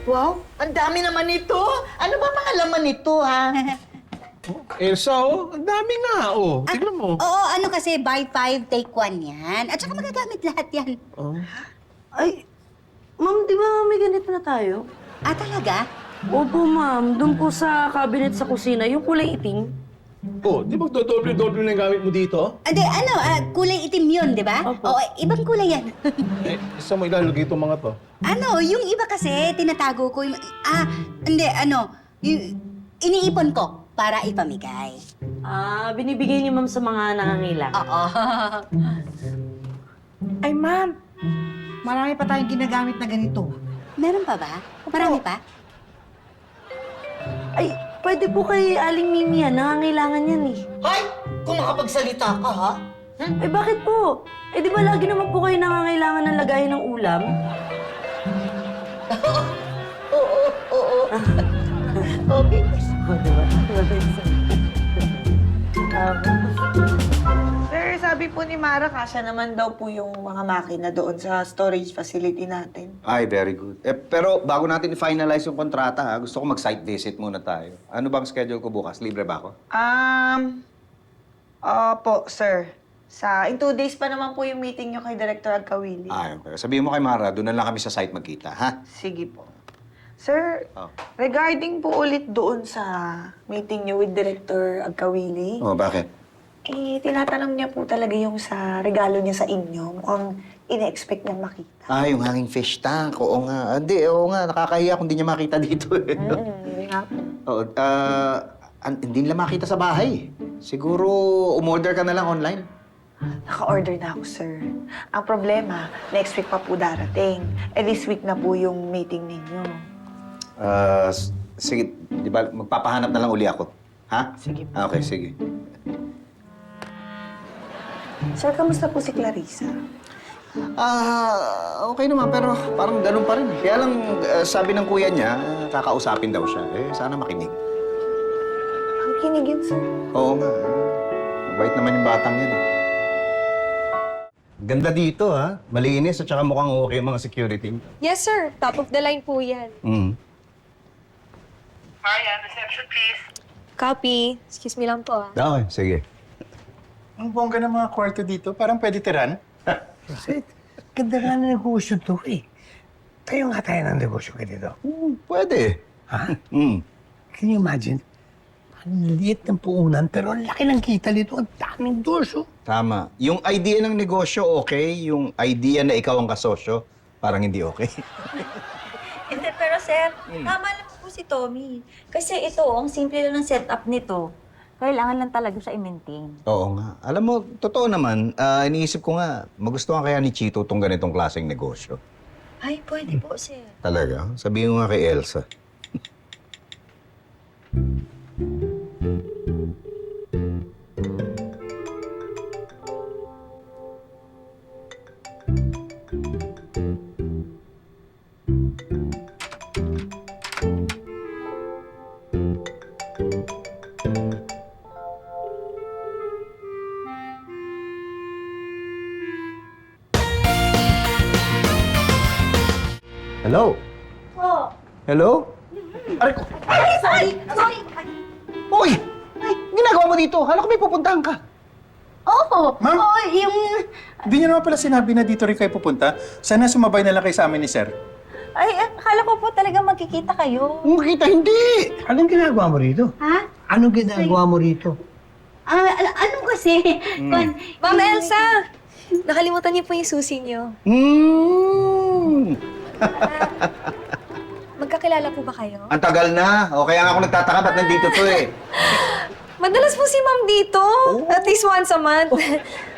Wow, ang dami naman ito. Ano ba mga laman nito, ha? Elsa, oh. Ang dami nga, oh. Tignan mo. Oo, ano kasi, buy 5, take 1 yan. At saka magagamit lahat yan. Oh. Ay, ma'am, di ba may ganito na tayo? Ah, talaga? Opo, ma'am. Doon po sa cabinet sa kusina, yung kulay itim. Oh, di ba dodoble-doble na yung gamit mo dito? Hindi, kulay itim yun, di ba? Opo. Oo, ibang kulay yan. Isa mo ilalagay itong mga to. Yung iba kasi, tinatago ko yung... iniipon ko para ipamigay. Ah, binibigay ni ma'am sa mga nangangailangan. Oo. Ay, ma'am. Marami pa tayong ginagamit na ganito. Meron pa ba? Marami pa? Ay, pwede po kay Aling Mimi yan. Nangangailangan yan eh. Hoy! Kung makapagsalita ka, ha? Eh, bakit po? Eh, di ba lagi naman po kayo nangangailangan ng lagayan ng ulam? Oo. Okay. Oh, di ba? Sir, sabi po ni Mara, kasya naman daw po yung mga makina doon sa storage facility natin. Ay, very good. Pero bago natin i-finalize yung kontrata, gusto ko mag-site visit muna tayo. Ano bang schedule ko bukas? Libre ba ako? Opo, sir. In 2 days pa naman po yung meeting nyo kay Director Agkawili. Ay, okay. Sabihin mo kay Mara, doon na lang kami sa site magkita, ha? Sige po. Sir, Oh. regarding po ulit doon sa meeting nyo with Director Agkawili, Oh, bakit? tinatanong niya po talaga yung sa regalo niya sa inyo. Mukhang ine-expect niyang makita. Ah, yung hanging fish tank. Oo nga. Oo nga. Nakakahiya kung hindi niya makita dito eh. Hindi nga po. Oo, hindi nila makita sa bahay. Siguro, umorder ka na lang online. Naka-order na ako, sir. Ang problema, next week pa po darating. This week na po yung meeting ninyo. Sige, di ba, magpapahanap na lang uli ako. Ha? Sige po. Okay, sige. Sir, kamusta po si Clarissa? Okay naman, pero parang ganun pa rin. Kaya lang, sabi ng kuya niya, kakausapin daw siya. Sana makinig. Ang kinigin, sir. Oo nga. Mabait naman yung batang yan. Ganda dito, ha? Malinis at saka mukhang okay mga security. Yes, sir. Top of the line po yan. Marian, reception please. Copy. Excuse me lang po, ah. Okay, sige. Ang bongga ng mga kwarto dito, parang pwede tiran. Kasi ganda nga na negosyo to eh. Tayo nga tayo ng negosyo ka dito. Pwede. Ha? Mm. Can you imagine? Ang liit ng puunan, pero ang laki ng kita dito. Ang daming doors, oh. Tama. Yung idea ng negosyo, okay. Yung idea na ikaw ang kasosyo, parang hindi okay. Hindi, pero sir, tama lang po si Tommy. Kasi ito, ang simple lang ng setup nito. Kailangan lang talaga siya i-maintain. Oo nga. Alam mo, totoo naman, iniisip ko nga, magustuhan kaya ni Chito itong ganitong klaseng negosyo. Ay, pwede po, sir. Talaga? Sabihin mo nga kay Elsa. Hello? Oh. Hello? Aray ko. Sorry! Hoy! Ginagawa mo dito? Hala ko may pupuntahan ka. Oo! Ma'am? Oo, yung... Hindi niyo naman pala sinabi na dito rin kayo pupunta. Sana sumabay na lang kayo sa amin ni Sir. Ay, akala ko po talaga magkikita kayo. Makita, hindi! Anong ginagawa mo rito? Ha? Anong ginagawa mo rito? Ano kasi? Ma'am Elsa! Nakalimutan niyo po yung susi niyo. Magkakilala po ba kayo? Ang tagal na. O kaya nga ako nagtataka ba't nandito to eh. Madalas po si ma'am dito. At least once a month.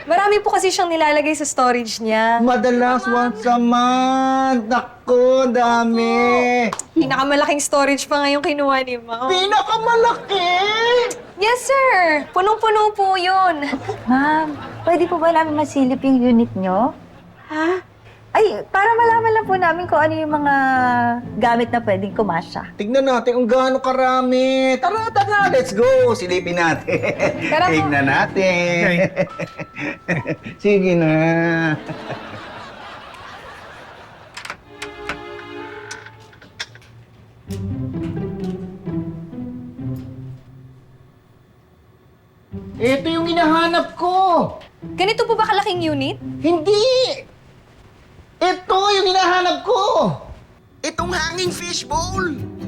Marami po kasi siyang nilalagay sa storage niya. Madalas once a month. Naku, dami. Pinakamalaking storage pa ngayong kinuha ni ma'am. Pinakamalaki! Yes, sir! Punong-puno po yun. Ma'am, pwede po ba namin masilip yung unit nyo? Ha? Ay, para malaman lang po namin kung ano yung mga gamit na pwedeng kumasya. Tignan natin kung gaano karami. Tara, tara, let's go. Silipin natin. Tara po. Tignan natin. Sige na. Ganito po ba kalaking unit? Hindi! Ito yung hinahanap ko! Itong hanging fishbowl!